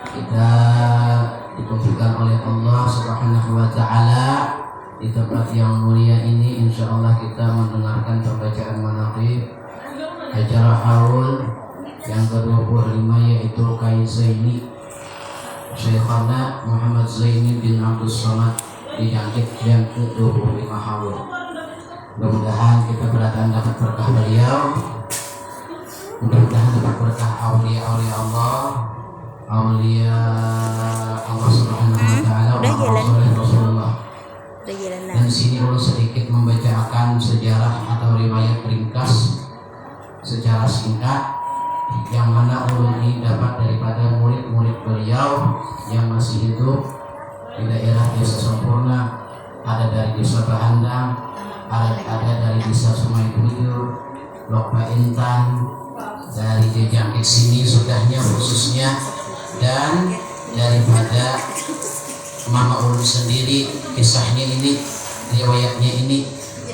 kita dikumpulkan oleh Allah Subhanahu wa Ta'ala di tempat yang mulia ini. Insya Allah kita mendengarkan pembacaan manaqib acara haul yang ke-25, yaitu Kai Zaini Syekhana Muhammad Zaini bin Abdul Somad dijangkit yang ke-25 haul. Mudah-mudahan kita berdatang dapat berkah beliau, mudah-mudahan dapat berkah aulia-aulia Allah, aulia Allah Subhanahu wa Ta'ala, Rasulullah. Dan di sini ulun sedikit membacakan sejarah atau riwayat ringkas secara singkat yang mana ulun ini dapat daripada murid-murid beliau yang masih hidup di daerah Desa Sempurna, ada dari Desa Bahandang, ada dari Desa Sungai Buyur, Lokba Intan, dari Jangkit sini sudahnya khususnya, dan daripada Mama Ulun sendiri kisahnya ini, riwayatnya ini,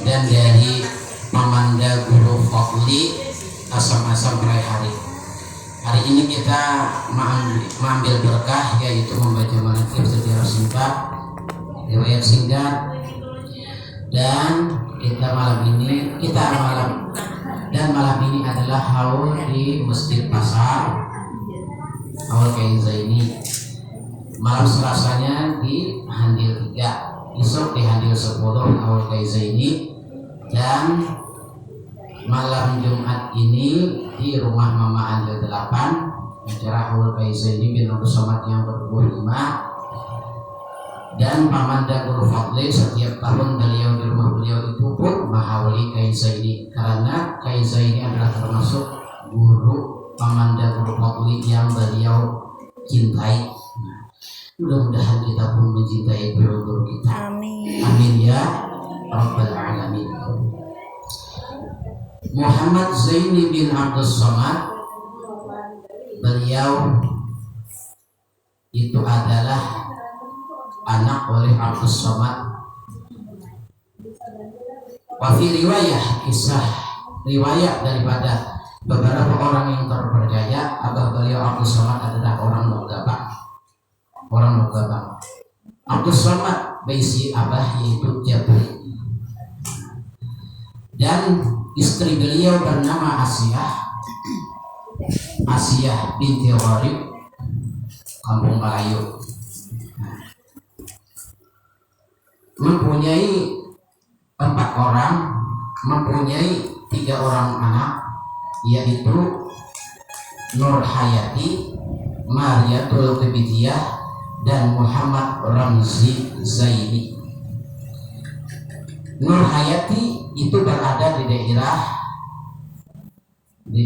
dan dari Mamanda Guru Fadli Asam-Asam Raihari. Hari ini kita mengambil berkah, yaitu membaca manaqib secara singkat, riwayat singkat, dan malam ini adalah haul di Masjid Pasar, haul Kai Zaini. Malam Selasanya di Handil 3, esok di Handil 10 haul Kai Zaini, dan malam Jumat ini di rumah Mama Handil 8 acara haul Kai Zaini bin Abdul Somad yang ke-25. Dan Mamanda Guru Fadli setiap tahun beliau di rumah beliau itu pun menghauli Kai Zaini, karena Kai Zaini adalah termasuk guru Mamanda Guru Fadli yang beliau cintai. Mudah-mudahan kita pun mencintai guru-guru kita. Amin. Amin ya Rabbal Alamin. Muhammad Zaini bin Abdul Somad, beliau itu adalah anak oleh Abdul Somad. Wafi riwayat, kisah riwayat daripada beberapa orang yang terpercaya, abah beliau Abdul Somad adalah orang Nogabang. Abdul Somad baisi abah yaitu Jabri, dan istri beliau bernama Asiyah binti Gharib, Kampung Melayu. Mempunyai 4 orang, mempunyai 3 orang anak, yaitu Nur Hayati, Mariatul Kebidiyah, dan Muhammad Ramzi Zaini. Nur Hayati itu berada di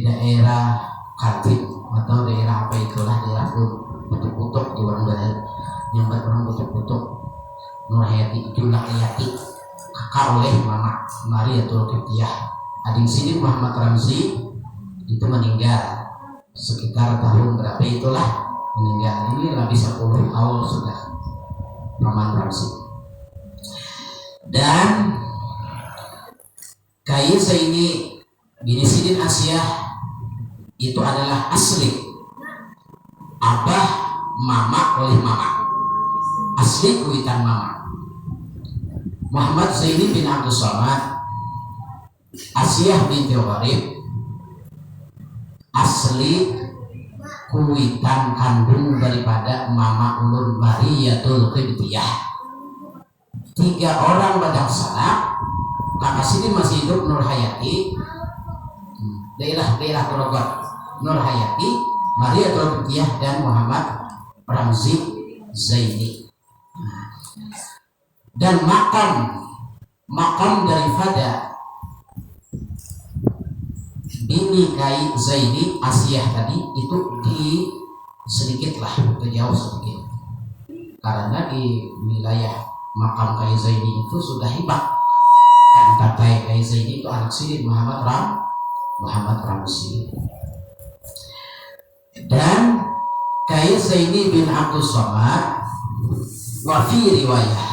daerah Katib atau daerah apa itulah, daerah Putuk-Putuk di orang Barat, yang orang Putuk-Putuk. Nur Hayati itu laki-laki, kakak oleh Mama Mariatul Kebidiyah. Adik sini Muhammad Ramzi itu meninggal sekitar tahun berapa itulah meninggal. Ini lebih 10 tahun sudah Muhammad Ramzi. Dan Kai Zaini bin Sidin Asiyah itu adalah asli abah mama oleh mama, asli kuitan mama. Muhammad Zaini bin Abdul Somad, Asiyah binti Gharib, asli kuitan kandung daripada Mama Ulun Mariatul Kebidiyah. 3 orang badangsana, kakak sini masih hidup Nur Hayati, daerah Bogor, Nur Hayati, Mariatul Kebidiyah, dan Muhammad Ramzi Zaini. Dan makam daripada bini Kai Zaini Asiyah tadi itu di sedikitlah jauh sedikit, karena di wilayah makam Kai Zaini itu sudah hibah, dan kata Kai Zaini itu anak siri Muhammad Ramzi. Dan Kai Zaini bin Abdul Somad wafi riwayah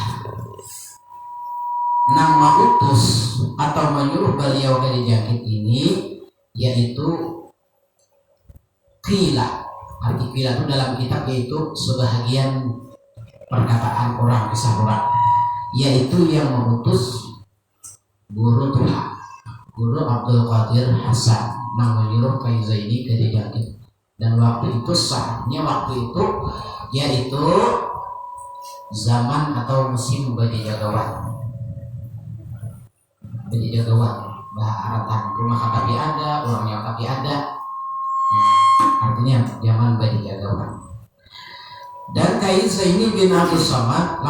nama utus atau menyuruh beliau ke Jangkit ini, yaitu Qila Arti qila itu dalam kitab yaitu sebahagian perkataan orang, kisah orang, yaitu yang mengutus guru Tuhan, guru Abdul Qadir Hasan yang menyuruh Kyai Zaini ke Dijaki. Dan waktu itu saatnya yaitu zaman atau musim Badi Jagawan, baharatan rumah tapi ada, orangnya tapi ada. Artinya zaman Badi Jagawan. Dan Kyai Zaini bin Abdul Somad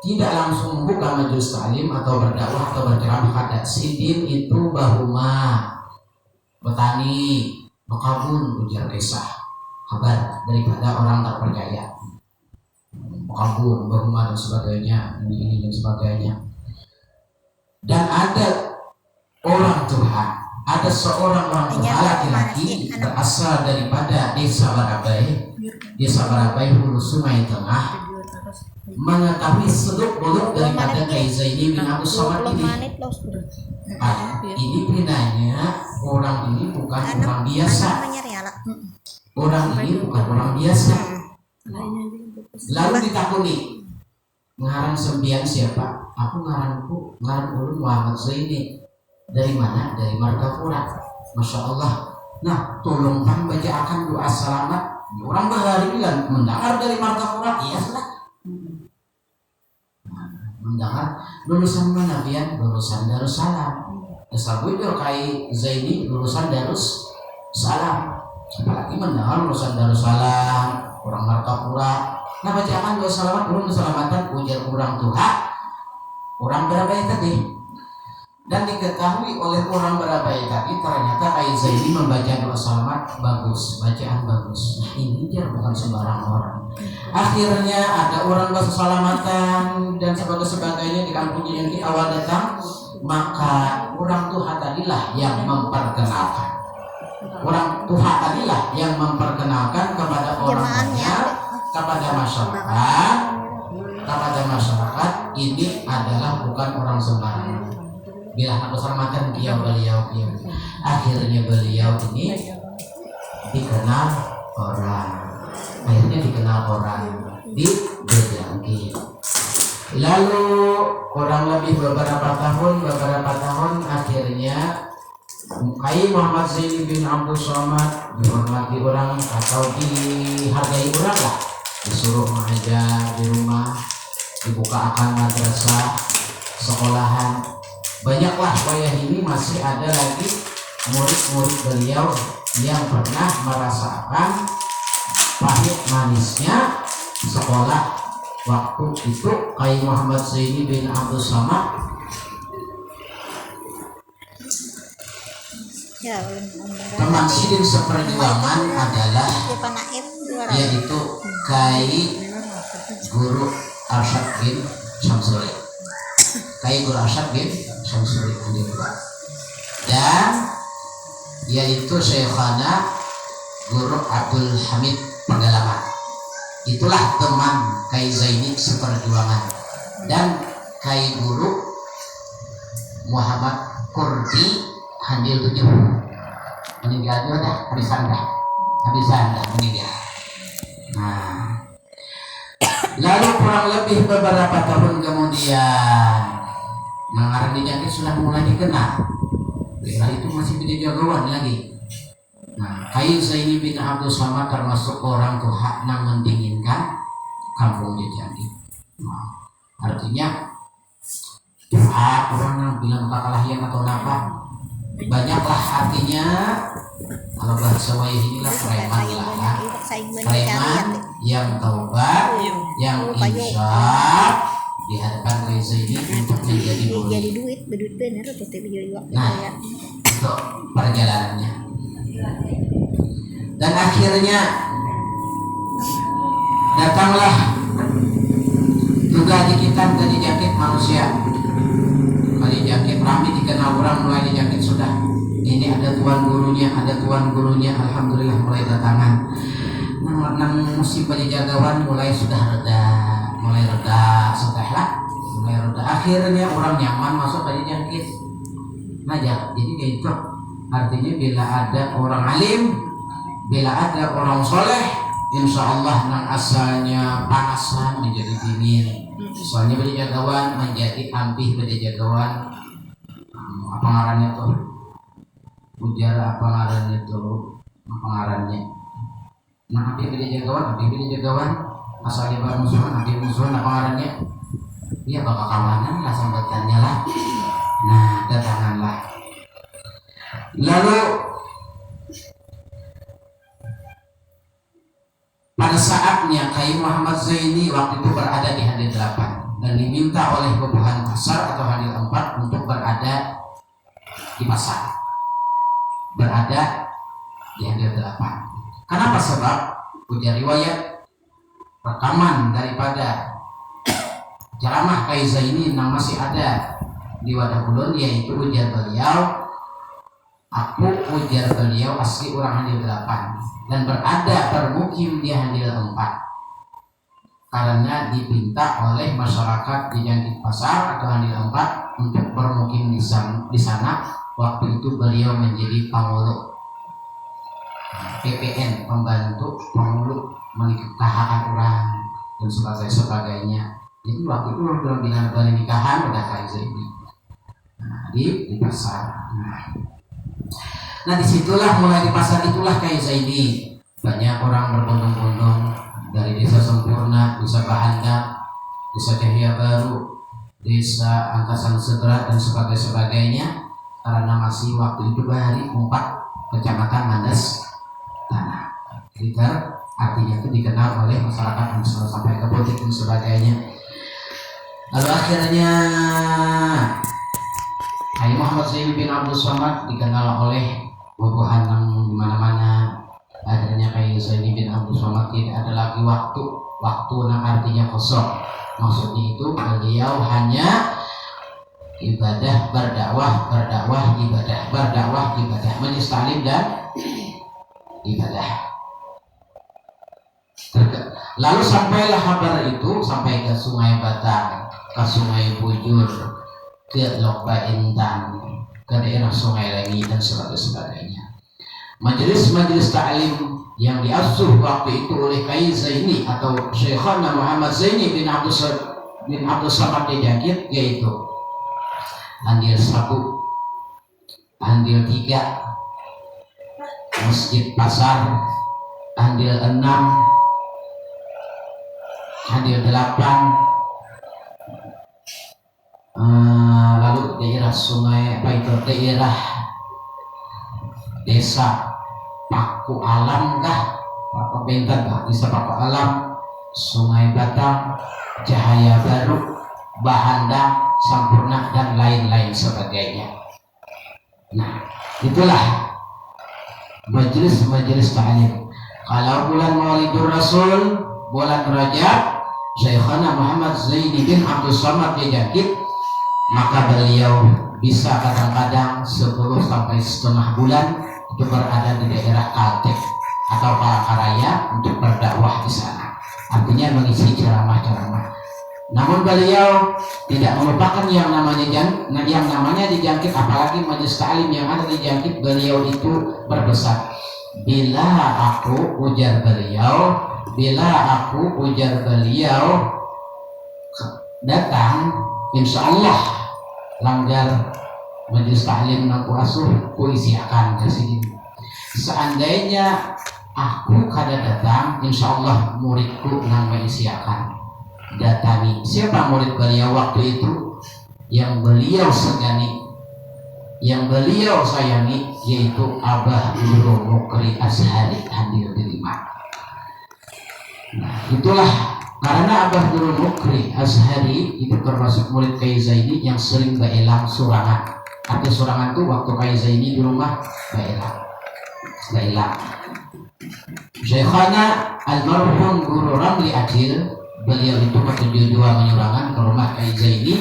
tidak langsung membuka majelis ta'lim atau berdakwah atau berceramah. Kada sidin itu bahuma petani mekabun, ujar kisah kabar daripada orang tak percaya, mekabun, bahuma dan sebagainya, ini dan sebagainya. Dan ada orang Tuhan, ada seorang orang Tuhan laki-laki berasal daripada desa Barabai hulu Sungai Tengah, mengetahui seluk-beluk daripada Kyai Zaini bin Abdul Somad ini. Ini pinanya orang ini bukan orang biasa. Orang ini bukan orang biasa. Lalu ditakuni, ngaran sembian siapa? Aku ngaran ulun Muhammad Zaini. Dari mana? Dari Margapura. Masya Allah. Nah, tolongkan bacakan doa selamat. Orang berlari bilang mendengar dari Margapura, iya sudah. Mendengar lulusan mana pian? Lulusan Darussalam. Sabujur Kyai Zaini lulusan Darussalam. Apalagi mendengar lulusan Darussalam, orang Margapura. Nah, bacakan doa selamat ulun keselamatan, ujar orang Tuhan, orang Barabai tadi. Dan diketahui oleh orang Barabai tadi ternyata Kyai Zaini membaca doa selamat bagus, bacaan bagus. Nah, ini dia bukan sembarang orang. Akhirnya ada orang berselamatan dan sebagainya di kampungnya yang di awal datang, maka orang Tuhan tadilah yang memperkenalkan. Orang Tuhan tadilah yang memperkenalkan kepada orang banyak, kepada masyarakat ini adalah bukan orang sembarangan. Bila aku selamatkan beliau. Akhirnya beliau ini dikenal orang di Dijaki. Lalu kurang lebih beberapa tahun akhirnya Kyai Muhammad Zaini bin Abdul Somad dihormati orang atau dihargai orang lah, disuruh mengajar di rumah, dibuka akan madrasah, sekolahan. Banyaklah wayah ini masih ada lagi murid-murid beliau yang pernah merasakan pahit manisnya sekolah waktu itu. Kyai Muhammad Zaini bin Abdul Somad teman sidin seperjuangan adalah yaitu Kyai Guru Arsyad bin Syamsuri. Kyai Guru Arsyad bin Syamsuri dan yaitu Syekhana Guru Abdul Hamid Pegalaman. Itulah teman Kyai Zaini seperjuangan. Dan Kyai Guru Muhammad Kurdi Handil 7 meninggal juga dah, habisan meninggal. Nah, lalu kurang lebih beberapa tahun kemudian mengarang Dijaki sudah mulai dikenal. Setelah itu masih Badi Jagawan lagi. Nah, Kyai Zaini bin Abdul Somad termasuk orang Tuhan yang mendinginkan kampung Dijaki. Nah, artinya orang yang bilang kakalahian atau apa, banyaklah artinya. Kalau bahasa wayah inilah preman lah, preman yang taubat, yang insaf di hadapan Kyai Zaini untuk menjadi duit bener. Nah, itu perjalanannya. Dan akhirnya datanglah juga dikitan ke Dijaki manusia. Dijaki rame dikenal orang, mulai Dijaki sudah. Ini ada tuan gurunya, alhamdulillah mulai datangan. Nang musim Badi Jagawan mulai reda. Akhirnya orang nyaman masuk Badi Jaki. Nah, jadi kayak itu. Artinya bila ada orang alim Bila ada orang soleh, insya Allah nang asalnya panasan menjadi dingin. Soalnya berjagawan menjadi ampih berjagawan. Apa ngarannya tuh? Ujar apa ngarannya tuh? Apa ngarannya? Nah, ampih berjagawan. Asalnya bermusuhan, ampih musuhan apa ngarannya? Iya bakal kawanan lah sambatannya lah. Nah, datanganlah. Lalu pada saatnya Kiai Muhammad Zaini waktu itu berada di Handil 8 dan diminta oleh Babuhan Pasar atau Handil 4 untuk berada di pasar, berada di Handil 8. Kenapa? Sebab ujar riwayat rekaman daripada ceramah Kiai Zaini yang masih ada di Wadah Ulun, yaitu ujar beliau, aku ujar beliau asli orang Handil 8 dan berada bermukim di Handil 4 karena dipinta oleh masyarakat di Jangkit Pasar atau Handil 4 untuk bermukim di sana. Waktu itu beliau menjadi pangulu PPN, pembantu pangulu menikahan orang dan sebagainya. Jadi waktu itu belum bilang nikahan udah kayak ini di pasar. Nah disitulah mulai di pasar itulah kayak Zaini banyak orang berbondong-bondong dari desa Sempurna, desa Bahanda, desa Cahaya Baru, desa Angkasan Segera dan sebagainya karena masih waktu itu dari 4 kecamatan Mandas Tanah. Gitar artinya itu dikenal oleh masyarakat sampai ke politik dan sebagainya. Lalu akhirnya Kiai Muhammad Zaini bin Abdul Somad dikenal oleh bubuhan di mana-mana. Akhirnya Kiai Zaini bin Abdul Somad tidak ada lagi waktu yang artinya kosong. Maksudnya itu beliau hanya ibadah, berdakwah, majelis taklim dan ibadah. Lalu sampailah kabar itu sampai ke Sungai Batang, ke Sungai Bujur, ke Lokba Intan, ke daerah Sungai Lengi dan sebagainya. Majelis taklim yang diasuh waktu itu oleh Kiai Zaini atau Syekhana Muhammad Zaini bin Abdul Samad di Jangkit, yaitu Handil 1, Handil 3, Masjid Pasar, Handil 6, Handil 8, lalu daerah sungai daerah desa Paku Alam Paku Bentan desa Paku Alam, Sungai Batang, Cahaya Baru, Bahanda, Sampurna dan lain-lain sebagainya. Nah itulah majelis taklim. Kalau bulan Maulidur Rasul, bulan Rajab, Syekhana Muhammad Zaini bin Abdul Somad di Jangkit, maka beliau bisa kadang-kadang 10 sampai setengah bulan itu berada di daerah Kaltek atau Palangkaraya untuk berdakwah di sana. Artinya mengisi ceramah-ceramah. Namun beliau tidak melupakan yang namanya di Jangkit, apalagi majelis taklim yang ada di Jangkit. Beliau itu berpesan, bila aku ujar beliau datang, insya Allah langgar majelis taklim aku asuh ku isiakan ke sini. Seandainya aku kada datang, insya Allah muridku nang mengisiakan datangi. Siapa murid beliau waktu itu yang beliau segani, yang beliau sayangi, yaitu Abah Guru Mukri Azhari Handil 5. Nah itulah karena Abah Guru Mukri Azhari itu termasuk murid Kiai Zaini yang sering beelang surangan. Arti surangan itu waktu Kiai Zaini di rumah beelang. Syekhana almarhum Guru Ramli Adil, beliau itu ke-72 menyurangan ke rumah Kiai Zaini.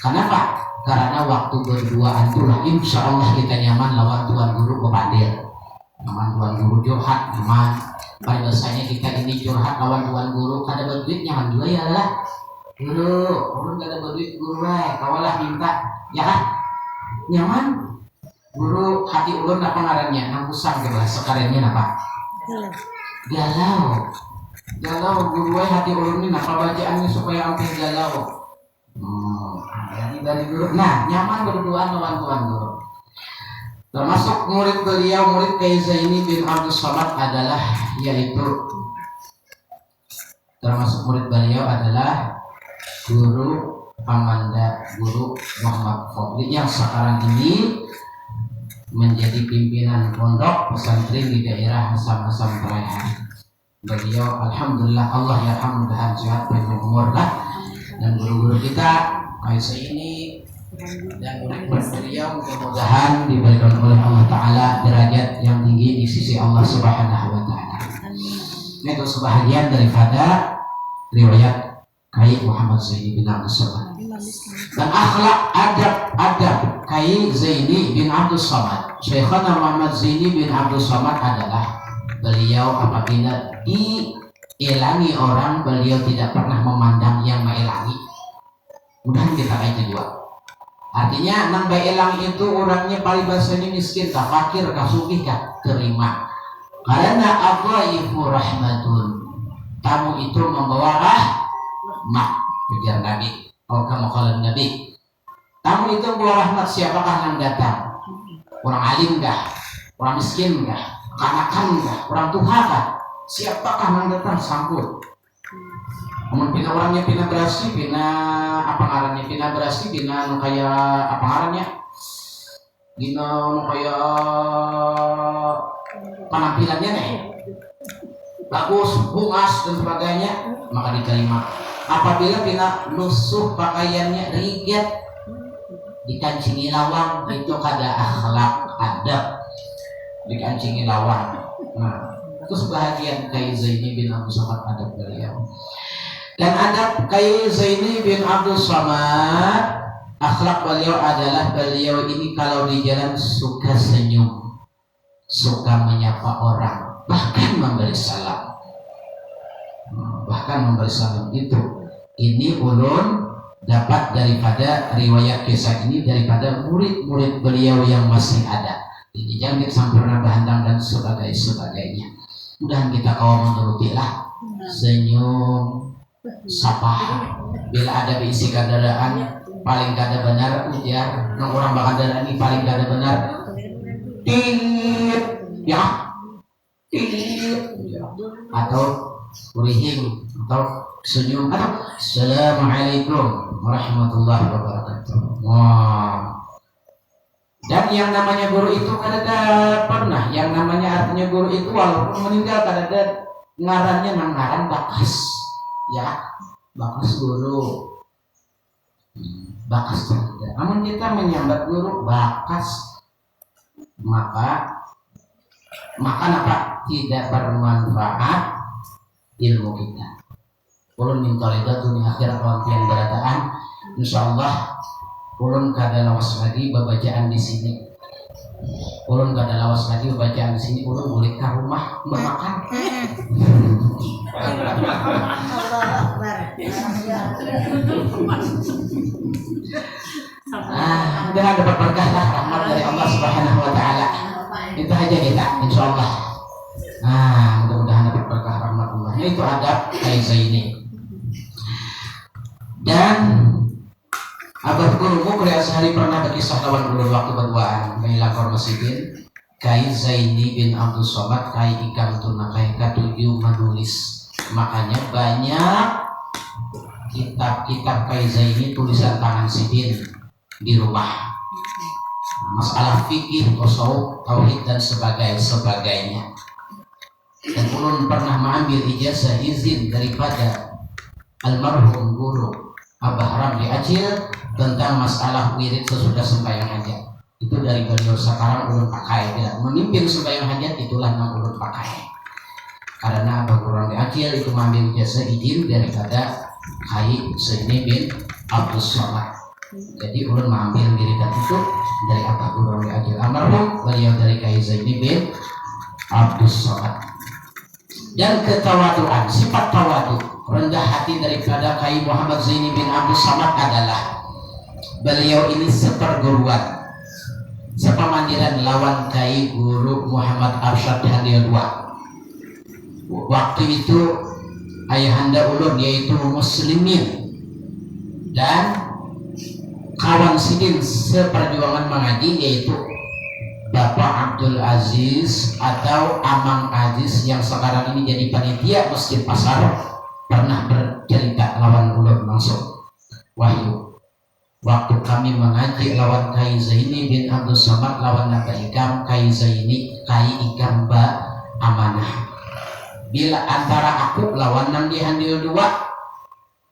Kenapa? Karena waktu berduaan itulah insya Allah kita nyaman lawan Tuan Guru Bapadir, nyaman Tuan Guru curhat nyaman. Pada biasanya kita ini curhat lawan Tuan Guru kada berduit nyaman juga ya lah. Guru, ulun kada berduit guru kawalah minta ya kan nyaman. Guru hati ulun apa ngarannya? Nang usang ge bahasa karennya apa? Galau. Galau guru hati ulun ini apa bacaannya supaya ampe galau. Jadi dari guru. Nah, nyaman berduaan lawan Tuhan guru. Termasuk murid beliau, murid Kyai Zaini bin Abdul Somad adalah yaitu termasuk murid beliau adalah guru Pamanda, guru Muhammad Fadli yang sekarang ini menjadi pimpinan pondok pesantren di daerah Masam-Masam Raihan. Beliau alhamdulillah Allah yarhamuhu sehat panjang umur lah, dan guru-guru kita Kaisa ini dan murid-murid beliau mudah-mudahan diberikan oleh Allah Ta'ala derajat yang tinggi di sisi Allah Subhanahu wa Ta'ala. Itu sebahagian daripada riwayat Kyai Muhammad Zaini bin Abdul Somad. Dan akhlak adab Kyai Zaini bin Abdul Somad, Syekhana Muhammad Zaini bin Abdul Somad adalah beliau apabila dielangi orang, beliau tidak pernah memandang yang meelangi. Mudah kita kayak dua. Artinya nang baelang itu orangnya paling bahasanya miskin kah, fakir kah, sugih kah, terima. Karena adhaifu rahmatun, tamu itu membawa rahmat. Kejar Nabi, kamu kalau Nabi, tamu itu membawa rahmat. Siapakah yang datang? Orang alim kah, orang miskin kah, kanakan kah, orang tuha kah? Siapakah yang datang? Sambut. Namun pina orangnya pina berasi, pina apa ngarannya, pina berasi, pina kayak apa ngarannya, pina kayak penampilannya nih bagus, bungas dan sebagainya, maka diterima. Apabila pina lusuh pakaiannya riget, dikancingi lawang, itu kada akhlak adab, dikancingi lawang. Nah, itu sebahagian Kyai Zaini bin Abdul Somad adab beliau. Dan adab Kyai Zaini bin Abdul Somad, akhlak beliau adalah beliau ini kalau di jalan suka senyum, suka menyapa orang, bahkan memberi salam. Bahkan memberi salam itu. Ini ulun dapat daripada riwayat kisah ini daripada murid-murid beliau yang masih ada. Jadi jangan sempurna bahandang dan sebagainya. Mudah kita kau menurutilah, senyum, sapa. Bila ada isi kendaraan paling kada benar ujar, nang orang bakal ini paling kada benar. Tit, ya, tit, atau kurihing, atau senyum, atau assalamualaikum warahmatullahi wabarakatuh. Wah. Dan yang namanya guru itu kada pernah, yang namanya artinya guru itu walaupun meninggal kada ngarannya nang ngaran bakas. Ya, bakas guru, bakas tidak. Namun kita menyambat guru bakas, maka apa? Tidak bermanfaat ilmu kita. Ulun minta rida dunia akhirat wantian berataan. Insyaallah ulun kada lawas lagi babacaan di sini. Ulun kada lawas lagi babacaan di sini. Ulun boleh ke rumah makan. Mudah dapat berkah lah, rahmat dari Allah Subhanahu wa Ta'ala. Itu aja kita, insyaallah. Mudah-mudahan dapat berkah rahmat Allah. Itu adab Kyai Zaini. Dan abah gurumu kuliah sehari pernah berkisah lawan ulun waktu berduaan Kyai Lakor Masjidin. Kyai Zaini bin Abdul Somad, Kyai Ikam Tunakai K7 menulis. Makanya banyak kitab-kitab Kyai Zaini tulisan tangan sidin di rumah. Masalah fikih, tasawuf, tauhid dan sebagainya. Dan ulun pernah mengambil ijazah izin daripada almarhum guru Abah Ramli Acil tentang masalah wirid sesudah sembahyang hajat. Itu dari beliau sekarang ulun pakai, tidak memimpin sembahyang hajat, itulah yang ulun pakai. Karena Abah Guru Ramli Acil itu mengambil ijazah izin daripada Kyai Zaini bin Abdul Somad. Jadi ulun mengambil wiridan itu dari Abah Guru Ramli Acil almarhum, beliau dari Kyai Zaini bin Abdul Somad. Dan ketawaduan, sifat tawadu, rendah hati daripada Kyai Muhammad Zaini bin Abdul Somad adalah beliau ini seperguruan sepamandiran lawan Kai Guru Muhammad Arsyad Hadil II. Waktu itu ayahanda ulun yaitu muslimin dan kawan sidin seperjuangan mengaji yaitu Bapak Abdul Aziz atau Amang Aziz yang sekarang ini jadi panitia Masjid Pasar pernah bercerita lawan ulun langsung. Wahyu, waktu kami mengaji lawan Kai Zaini bin Abdul Samad lawan Naga Ikam Kai Zaini Kai Ikam Ba Amanah. Bila antara aku lawan Nang Dihandil II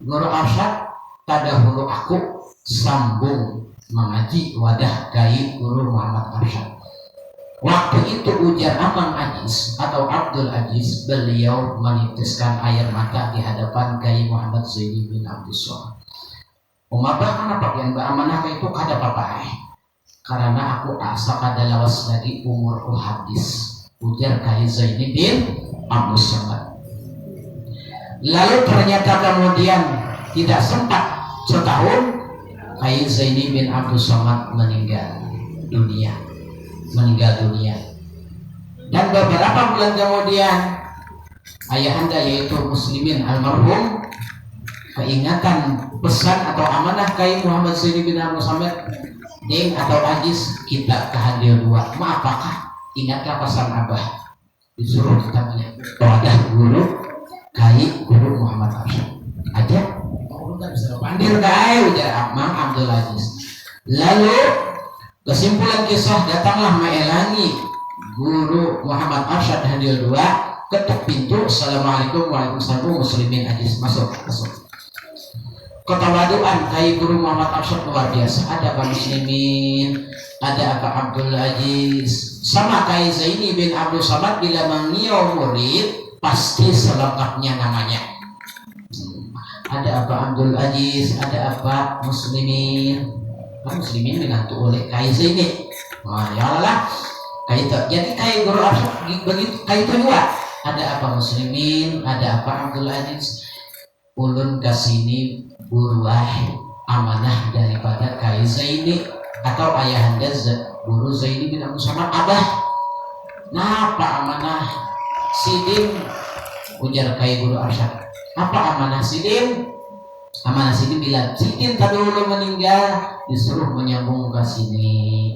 Guru Arsyad tadahulu aku sambung mengaji wadah Kai Guru Muhammad Arsyad. Waktu itu ujar Amang Aziz atau Abdul Aziz, beliau menitiskan air mata di hadapan Kai Muhammad Zaini bin Abdul Somad. Umabah kenapa yang Amanah itu kada apa-apa karena aku asa kada lawas lagi umurku habis, ujar Kai Zaini bin Abdul Somad. Lalu ternyata kemudian tidak sempat setahun Kai Zaini bin Abdul Somad meninggal dunia. Dan beberapa bulan kemudian ayahanda yaitu muslimin almarhum keingatan pesan atau amanah Kai Muhammad Zaini bin Abdul Somad Ding atau Aziz kita kehadir dua. Apakah ingatlah pesan abah disuruh kita melihat wadah guru Kai Guru Muhammad Arsyad aja bisa pandir Kai ujar Amang Abdul Aziz. Lalu kesimpulan kisah, datanglah Maelangi Guru Muhammad Arsyad Hadil II ketuk pintu. Assalamualaikum warahmatullahi muslimin Aziz masuk. Ketawaduan Kai Guru Muhammad Arsyad luar biasa. Ada Pak Muslimin, ada Pak Abdul Aziz sama Kai Zaini bin Abdul Somad bila mengiau murid pasti selengkapnya namanya. Ada Pak Abdul Aziz, ada Pak Muslimin. Muslimin dibantu oleh Kai Zaini. Wah, ya Allah. Kai itu. Jadi Kai Guru Arsyad begitu Kai itu juga. Ada apa Muslimin, ada apa Abdul Aziz. Ulun kasini buruah amanah daripada Kai Zaini atau ayahanda Guru Zaini bin Abdul Somad. Abah, napa amanah sidin? Ujar Kai Guru Arsyad. Apa amanah sidin? Amanah sidin bilang sidin tadi dulu meninggal disuruh menyambung ke sini.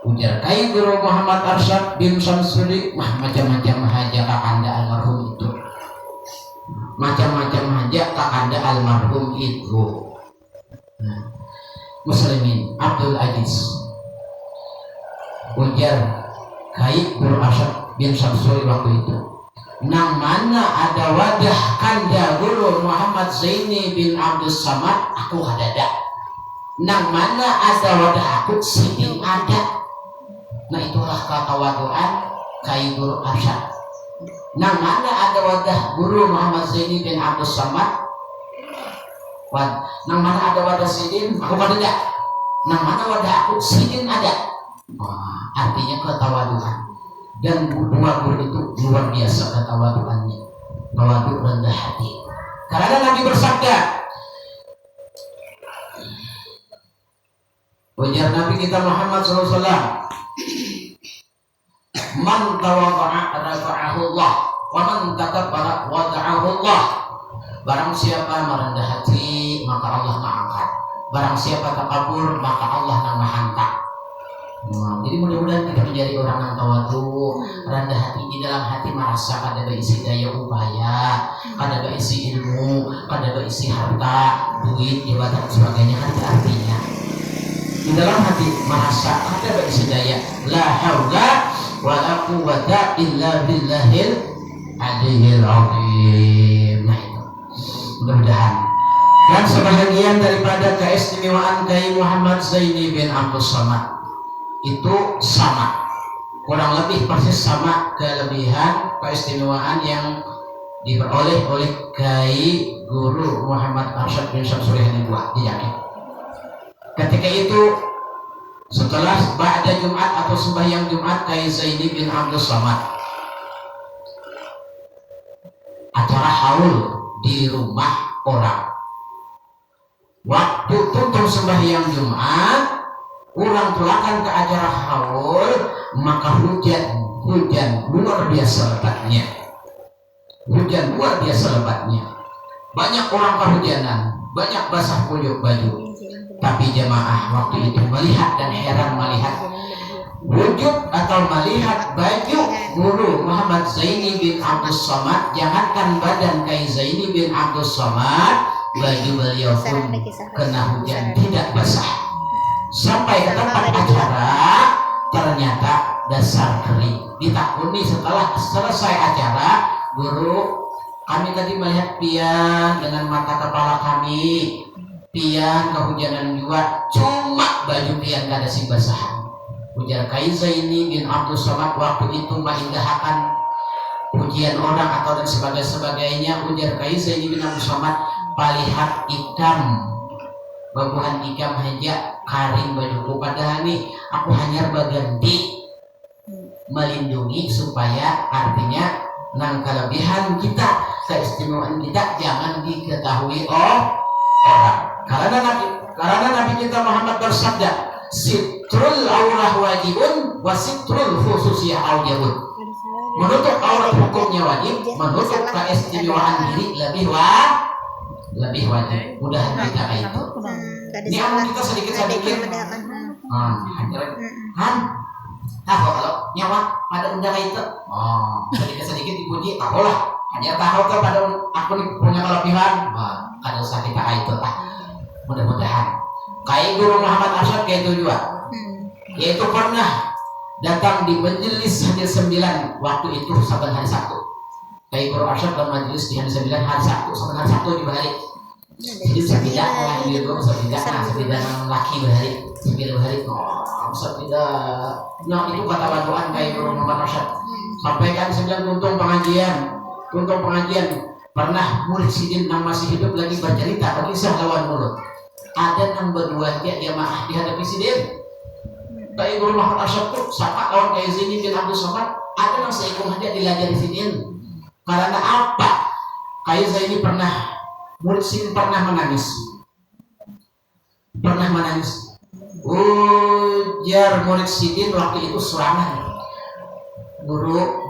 Ujar Kai Guru Muhammad Arsyad bin Samsuri, macam-macam haja kakanda almarhum itu. Macam-macam haja kakanda almarhum itu. Muslimin Abdul Aziz. Ujar Kai Guru Arsyad bin Samsuri waktu itu. Nang mana ada wadah kanda Guru Muhammad Zaini bin Abdul Somad aku ada. Nang mana ada wadah aku sidin ada. Nah itulah ketawaduan Kai Guru Arsyad. Nang mana ada wadah Guru Muhammad Zaini bin Abdul Somad, nang mana ada wadah sidin aku ada. Nang mana wadah aku sidin ada. Wah, artinya ketawaduan. Dan dua guru itu luar biasa ketawaduannya, tawadu rendah hati. Karena Nabi bersabda, ujar Nabi kita Muhammad SAW, man tawadha'a rafa'ahu Allah, wa man takabbara wada'ahu Allah. Barang siapa merendah hati maka Allah mengangkat. Barang siapa takabur maka Allah mengangkat. Jadi mudah-mudahan kita menjadi orang yang tawadu, rendah hati, di dalam hati merasa kada berisi daya upaya, kada berisi ilmu, kada berisi harta, duit, jabatan sebagainya. Artinya di dalam hati merasa kada berisi daya, la haula wa la quwwata illa billahil aliyil azim. Mudah-mudahan dan sebagian daripada keistimewaan Kai Muhammad Zaini bin Abdul Somad itu sama, kurang lebih persis sama kelebihan keistimewaan yang diperoleh oleh Kai Guru Muhammad Arsyad bin Samsuri Hadil II. Ketika itu setelah ba'da Jumat atau sembahyang Jumat Kai Zaini bin Abdul Somad acara haul di rumah orang. Waktu tutup sembahyang Jumat Orang tulakan ke acara haul, maka hujan luar biasa lebatnya. Hujan luar biasa lebatnya. Banyak orang kehujanan, banyak basah kuyup baju. Tapi jemaah waktu itu melihat dan heran melihat wujud atau melihat baju guru Muhammad Zaini bin Abdus Somad. Jangankan badan Kai Zaini bin Abdus Somad, baju beliau pun kena hujan tidak basah. Sampai ke tempat acara ternyata dasar kering. Ditakuni setelah selesai acara, guru, kami tadi melihat pian dengan mata kepala kami, pian kehujanan juga, cuma baju pian gak ada si basahan. Ujar Kai Zaini bin Abdus Somad waktu itu mengindahkan pujian orang atau dan sebagainya. Ujar Kai Zaini bin Abdus Somad, palihat ikam babuhan ikam haja karing bajuku, padahal nih aku hanya berganti melindungi supaya artinya nang kelebihan kita, keistimewaan kita jangan diketahui orang. Karena Nabi kita Muhammad bersabda, sitrul aurah wajibun wa sitrul khususiyah aujabun. Menutup aurat hukumnya wajib, menutup keistimewaan diri lebih wajib. Mudah kita kayak itu. Ini akan kita sedikit. Kalau nyawa pada undang itu, sedikit dipuji, tahu lah. Hanya tahu pada aku punya kelebihan, kada usah kita itu lah. Mudah-mudahan. Kayak Guru Muhammad Arsyad kayak itu juga, yaitu pernah datang di majelis hari 9 waktu itu saban hari Sabtu. Kayak Guru Arsyad bermajelis di hari 9 hari Sabtu, saban hari Sabtu dibalik. Jadi sepidak orang yang dulu sepidak laki berhari, sepidak berhari, sepidak. Nah itu kata bantuan kayak Guru Muhammad Arsyad. Sampaikan 9 tuntung pengajian. Pernah murid sidin yang masih hidup lagi bercerita berkisah lawan mulut. Ada yang berdua dia maaf dihadapi sidin. Kayak Guru Muhammad Arsyad tuh sapa lawan kayak Zaini bin Abdus Somad. Ada yang seikung dia dilajari sidin. Karena apa? Kayak Zaini murid sidin pernah menangis. Ujar murid sidin waktu itu serangan. Guru,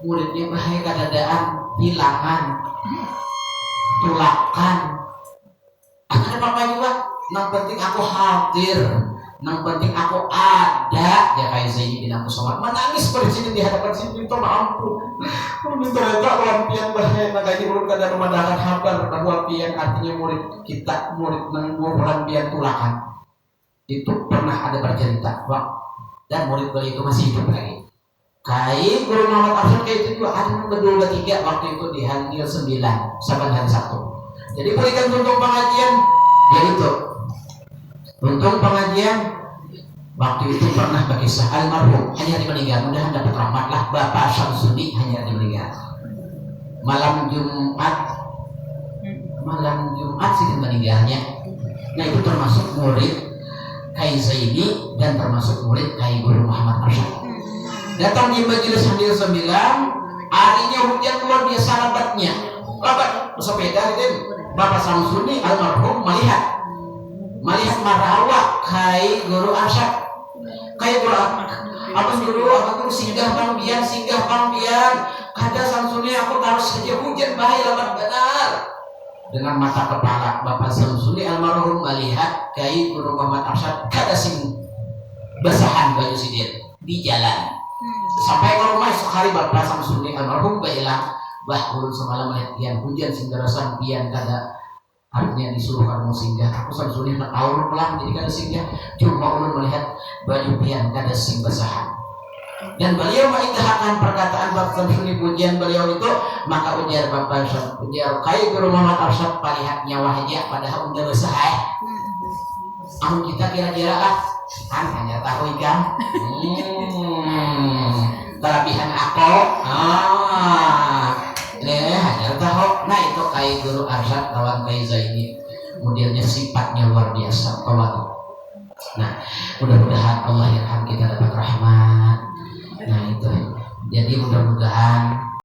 muridnya bahaya kadadaan, hilangan, tulakan. Ada apa juga? Yang penting aku hadir, yang penting aku ada. Ya kayak Zaini bin Abdus Somad menangis presiden di hadapan sidin itu mampu. Ternyata orang pian bahaya makanya urut kada memadakan habar bahwa pian artinya murid kita, murid nang pian tulakan. Itu pernah ada bercerita, dan murid beliau itu masih hidup lagi. Kayak Guru Muhammad Arsyad kayak itu juga ada yang kedua ketiga waktu itu di hari 9 saban hari Sabtu. Jadi berikan tuntung pengajian, yaitu tuntung pengajian waktu itu pernah berkisah almarhum hanya meninggal, mudah dapat rahmatlah Bapak Syamsuni hanya meninggal malam Jumat sih meninggalnya. Nah itu termasuk murid Kai Zaini dan termasuk murid Kai Guru Muhammad Arsyad. Datang di majelis hari 9, harinya hujan luar biasa lebatnya. Sepeda itu Bapak Samsuni almarhum melihat marawak Kai Guru Arsyad. Kai Guru singgah pangbian. Kada Samsuni aku harus saja hujan bahaya lebat benar. Dengan mata kepala Bapak Samsuni almarhum melihat Kai Guru Muhammad Arsyad kada sing basahan baju sidin di jalan. Sampai ke rumah esok hari Bapak Samsuni almarhum bailah ulun semalam melihat pian hujan sing derasan pian kada artinya disuruh kamu singgah. Aku Samsuni tak tahu pulang jadi kada singgah. Cuma ulun melihat baju pian kada sing basahan. Dan beliau mengindahkan perkataan Bapak Samsuni pujian beliau itu, maka ujar Bapak Arsyad, ujar Kai Guru Muhammad Arsyad palihat nyawa aja padahal udah basah. Amun kita kira-kira kan hanya tahu ikan. Kelebihan aku hanya tahu. Nah itu Kai Guru Arsyad kawan Kai Zaini, kemudiannya sifatnya luar biasa tawadu. Nah mudah-mudahan Allah yarham kita dapat rahmat. Nah itu jadi mudah-mudahan